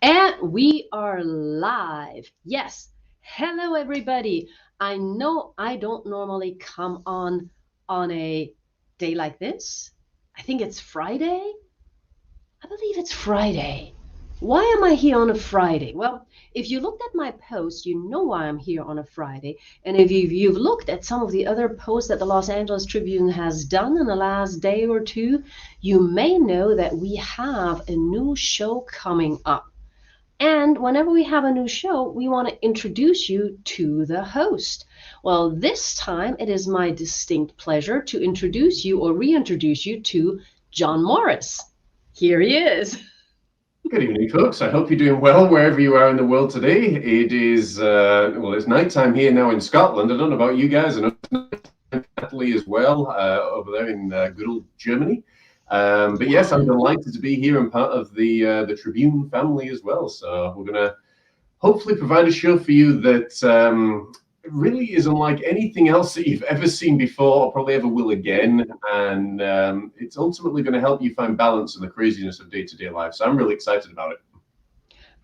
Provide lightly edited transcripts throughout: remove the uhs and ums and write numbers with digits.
And we are live. Yes. Hello, everybody. I know I don't normally come on a day like this. I think it's Friday. I believe it's Friday. Why am I here on a Friday? Well, if you looked at my post, you know why I'm here on a Friday. And if you've looked at some of the other posts that the Los Angeles Tribune has done in the last day or two, you may know that we have a new show coming up. And whenever we have a new show, we want to introduce you to the host. Well, this time it is my distinct pleasure to introduce you or reintroduce you to John Morris. Here he is. Good evening, folks. I hope you're doing well wherever you are in the world today. It is, it's nighttime here now in Scotland. I don't know about you guys. I know it's nighttime for Natalie as well over there in good old Germany. But yes, I'm delighted to be here and part of the Tribune family as well. So we're going to hopefully provide a show for you that really is unlike anything else that you've ever seen before or probably ever will again. And it's ultimately going to help you find balance in the craziness of day-to-day life. So I'm really excited about it.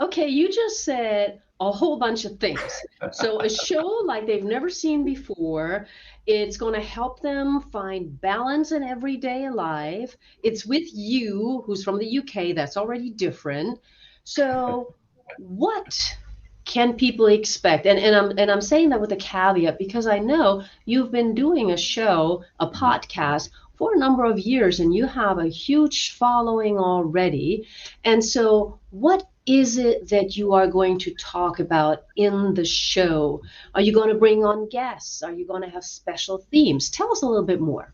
Okay, you just said a whole bunch of things. So, a show like they've never seen before, it's going to help them find balance in everyday life. It's with you, who's from the UK, that's already different. So, what can people expect? And I'm saying that with a caveat because I know you've been doing a show, a podcast for a number of years, and you have a huge following already. And so, what is it that you are going to talk about in the show? Are you going to bring on guests? Are you going to have special themes? Tell us a little bit more.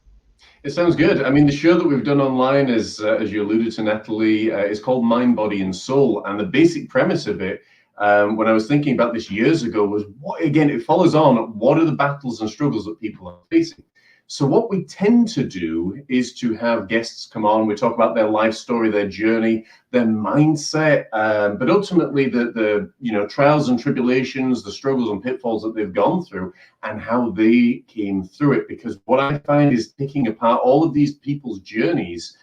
It sounds good. I mean, the show that we've done online is, as you alluded to, Natalie, is called Mind, Body, and Soul. And the basic premise of it, when I was thinking about this years ago, was what, again, it follows on. What are the battles and struggles that people are facing? So what we tend to do is to have guests come on. We talk about their life story, their journey, their mindset, but ultimately the trials and tribulations, the struggles and pitfalls that they've gone through, and how they came through it. Because what I find is picking apart all of these people's journeys,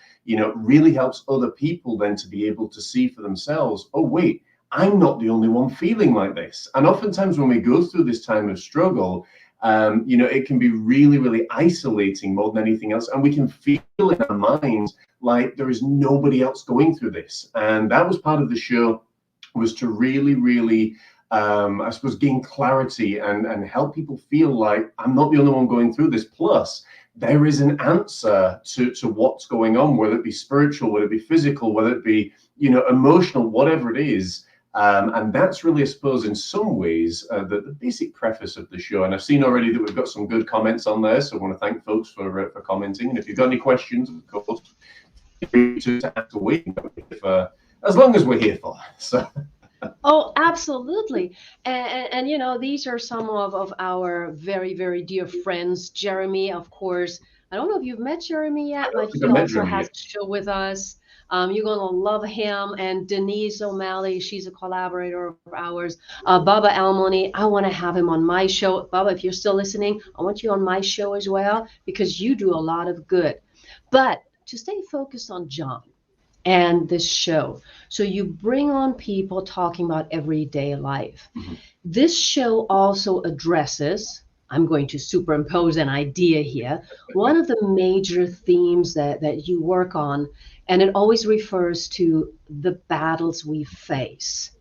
really helps other people then to be able to see for themselves, oh, wait, I'm not the only one feeling like this. And oftentimes when we go through this time of struggle, it can be really, really isolating more than anything else. And we can feel in our minds like there is nobody else going through this. And that was part of the show, was to really, really, I suppose, gain clarity and help people feel like I'm not the only one going through this. Plus, there is an answer to what's going on, whether it be spiritual, whether it be physical, whether it be, emotional, whatever it is. And that's really, I suppose, in some ways, the basic preface of the show. And I've seen already that we've got some good comments on there. So I want to thank folks for commenting. And if you've got any questions, of course, feel free to ask away for as long as we're here for. So. Oh, absolutely. And these are some of our very, very dear friends. Jeremy, of course. I don't know if you've met Jeremy I yet, don't but think he I met also Jeremy has yet. a show with us. You're going to love him. And Denise O'Malley, she's a collaborator of ours. Baba Almoni, I want to have him on my show. Baba, if you're still listening, I want you on my show as well because you do a lot of good. But to stay focused on John and this show. So you bring on people talking about everyday life. Mhm. This show also addresses, I'm going to superimpose an idea here, one of the major themes that you work on, and it always refers to the battles we face.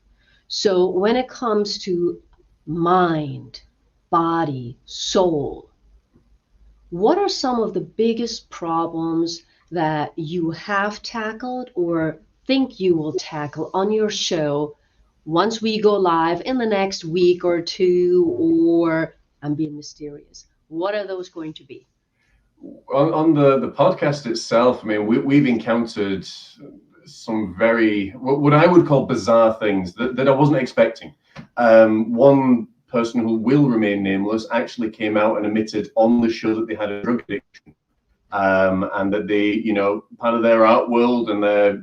So when it comes to mind, body, soul, what are some of the biggest problems that you have tackled or think you will tackle on your show once we go live in the next week or two? Or I'm being mysterious. What are those going to be? On the podcast itself, I mean, we've encountered some very, what I would call bizarre things that I wasn't expecting. One person who will remain nameless actually came out and admitted on the show that they had a drug addiction. And that they, part of their art world and their,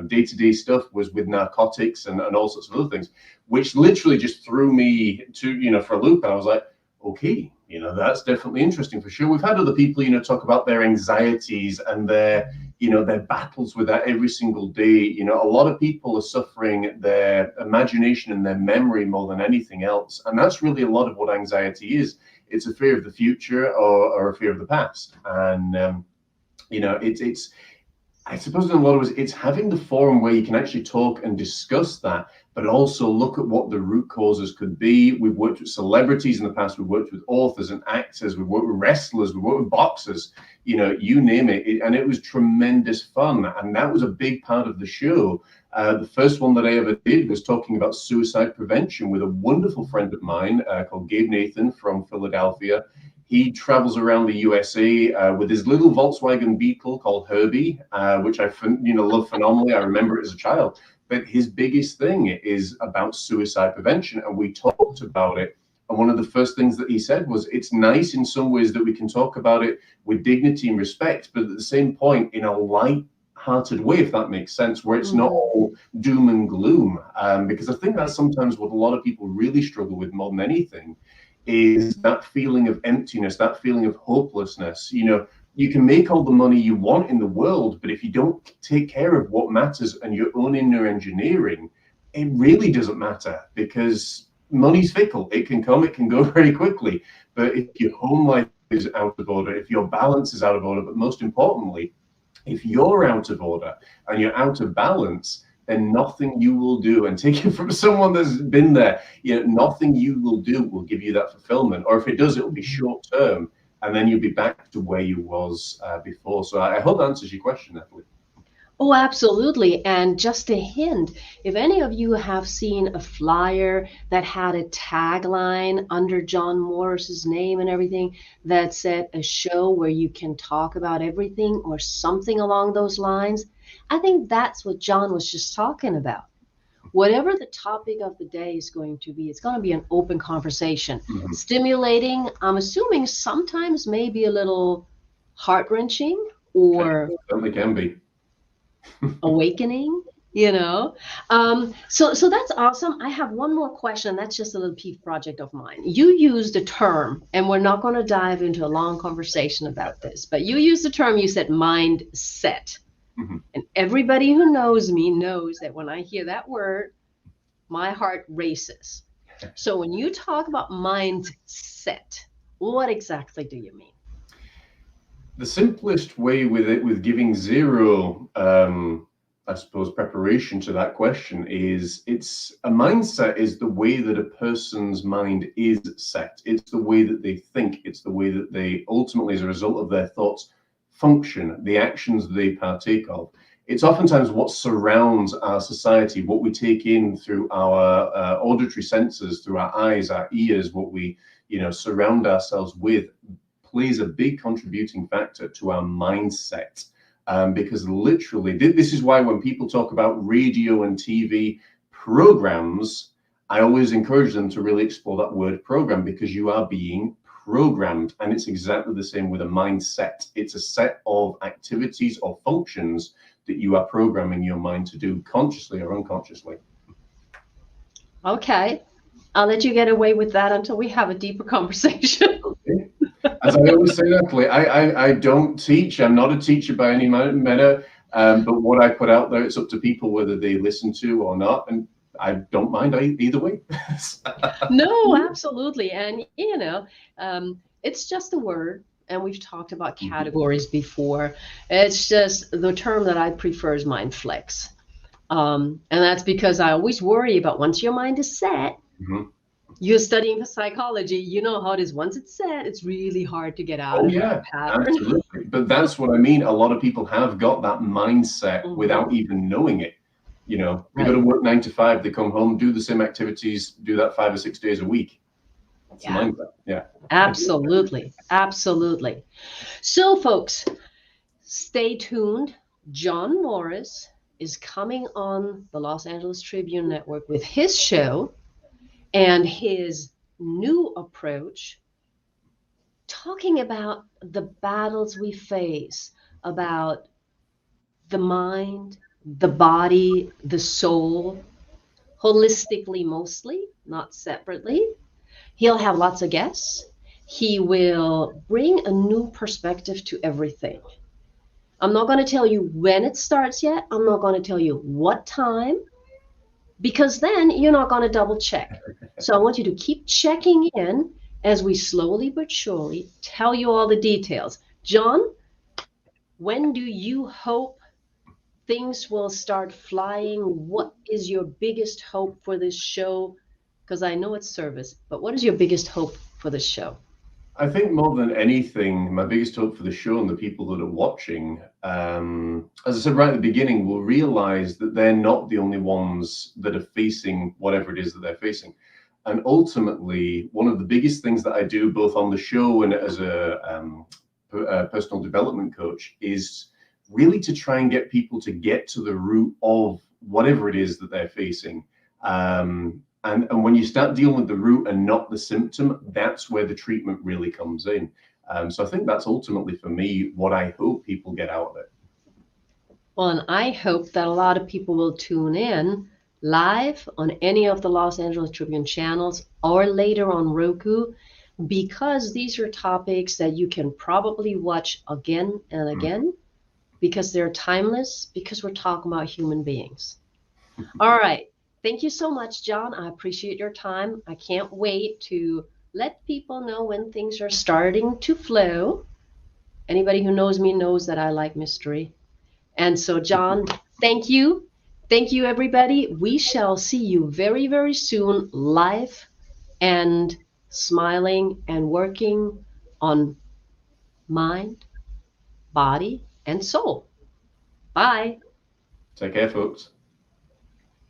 day-to-day stuff was with narcotics and all sorts of other things, which literally just threw me to, for a loop. And I was like, okay, That's definitely interesting for sure. We've had other people, talk about their anxieties and their battles with that every single day. A lot of people are suffering their imagination and their memory more than anything else. And that's really a lot of what anxiety is. It's a fear of the future or a fear of the past. And, it's I suppose in a lot of ways, it's having the forum where you can actually talk and discuss that, but also look at what the root causes could be. We've worked with celebrities in the past. We've worked with authors and actors. We've worked with wrestlers. We've worked with boxers, you name it. And it was tremendous fun. And that was a big part of the show. The first one that I ever did was talking about suicide prevention with a wonderful friend of mine called Gabe Nathan from Philadelphia. He travels around the USA with his little Volkswagen Beetle called Herbie, which I love phenomenally. I remember it as a child. But his biggest thing is about suicide prevention, and we talked about it. And one of the first things that he said was, it's nice in some ways that we can talk about it with dignity and respect, but at the same point, in a light-hearted way, if that makes sense, where it's not all doom and gloom. Because I think that's sometimes what a lot of people really struggle with more than anything, is that feeling of emptiness, that feeling of hopelessness. You can make all the money you want in the world, but if you don't take care of what matters and your own inner engineering, it really doesn't matter, because money's fickle. It can come, it can go very quickly. But if your home life is out of order, if your balance is out of order, but most importantly, if you're out of order and you're out of balance, then nothing you will do, and take it from someone that's been there, nothing you will do will give you that fulfillment. Or if it does, it will be short term, and then you'll be back to where you was before. So I hope that answers your question, Natalie. Oh, absolutely. And just a hint, if any of you have seen a flyer that had a tagline under John Morris's name and everything that said a show where you can talk about everything or something along those lines, I think that's what John was just talking about. Whatever the topic of the day is going to be, it's going to be an open conversation, stimulating. I'm assuming sometimes maybe a little heart-wrenching or It certainly can be. awakening, so that's awesome. I have one more question. That's just a little peeve project of mine. You used a term, and we're not going to dive into a long conversation about this, but you used the term, you said mindset. And everybody who knows me knows that when I hear that word, my heart races. So when you talk about mindset, what exactly do you mean? The simplest way with giving zero, I suppose, preparation to that question is, it's a mindset is the way that a person's mind is set. It's the way that they think. It's the way that they ultimately, as a result of their thoughts, function, the actions they partake of. It's oftentimes what surrounds our society, what we take in through our auditory senses, through our eyes, our ears, what we surround ourselves with, plays a big contributing factor to our mindset. Because literally, this is why when people talk about radio and TV programs, I always encourage them to really explore that word program, because you are being programmed. And it's exactly the same with a mindset. It's a set of activities or functions that you are programming your mind to do, consciously or unconsciously. Okay, I'll let you get away with that until we have a deeper conversation. Okay. As I always say, Natalie, I don't teach. I'm not a teacher by any manner. But what I put out there, it's up to people whether they listen to or not. And I don't mind either way. No, absolutely. And, it's just a word. And we've talked about categories before. It's just the term that I prefer is mind flex. And that's because I always worry about, once your mind is set, you're studying psychology, you know how it is. Once it's set, it's really hard to get out of that pattern. Absolutely. But that's what I mean. A lot of people have got that mindset without even knowing it. They go to work 9 to 5, they come home, do the same activities, do that 5 or 6 days a week. That's the mindset. Yeah. Absolutely. Absolutely. So, folks, stay tuned. John Morris is coming on the Los Angeles Tribune Network with his show and his new approach, talking about the battles we face, about the mind, the body, the soul, holistically mostly, not separately. He'll have lots of guests, He will bring a new perspective to everything. I'm not going to tell you when it starts yet. I'm not going to tell you what time, because then you're not going to double check. So I want you to keep checking in as we slowly but surely tell you all the details. John, when do you hope things will start flying? What is your biggest hope for this show? Because I know it's service, but what is your biggest hope for this show? I think more than anything, my biggest hope for the show and the people that are watching, as I said right at the beginning, will realize that they're not the only ones that are facing whatever it is that they're facing. And ultimately, one of the biggest things that I do, both on the show and as a personal development coach, is really to try and get people to get to the root of whatever it is that they're facing. And when you start dealing with the root and not the symptom, that's where the treatment really comes in. So I think that's ultimately for me what I hope people get out of it. Well, and I hope that a lot of people will tune in live on any of the Los Angeles Tribune channels or later on Roku, because these are topics that you can probably watch again and again, because they're timeless, because we're talking about human beings. All right. Thank you so much, John. I appreciate your time. I can't wait to let people know when things are starting to flow. Anybody who knows me knows that I like mystery. And so, John, thank you. Thank you, everybody. We shall see you very, very soon, live and smiling and working on mind, body, and soul. Bye. Take care, folks.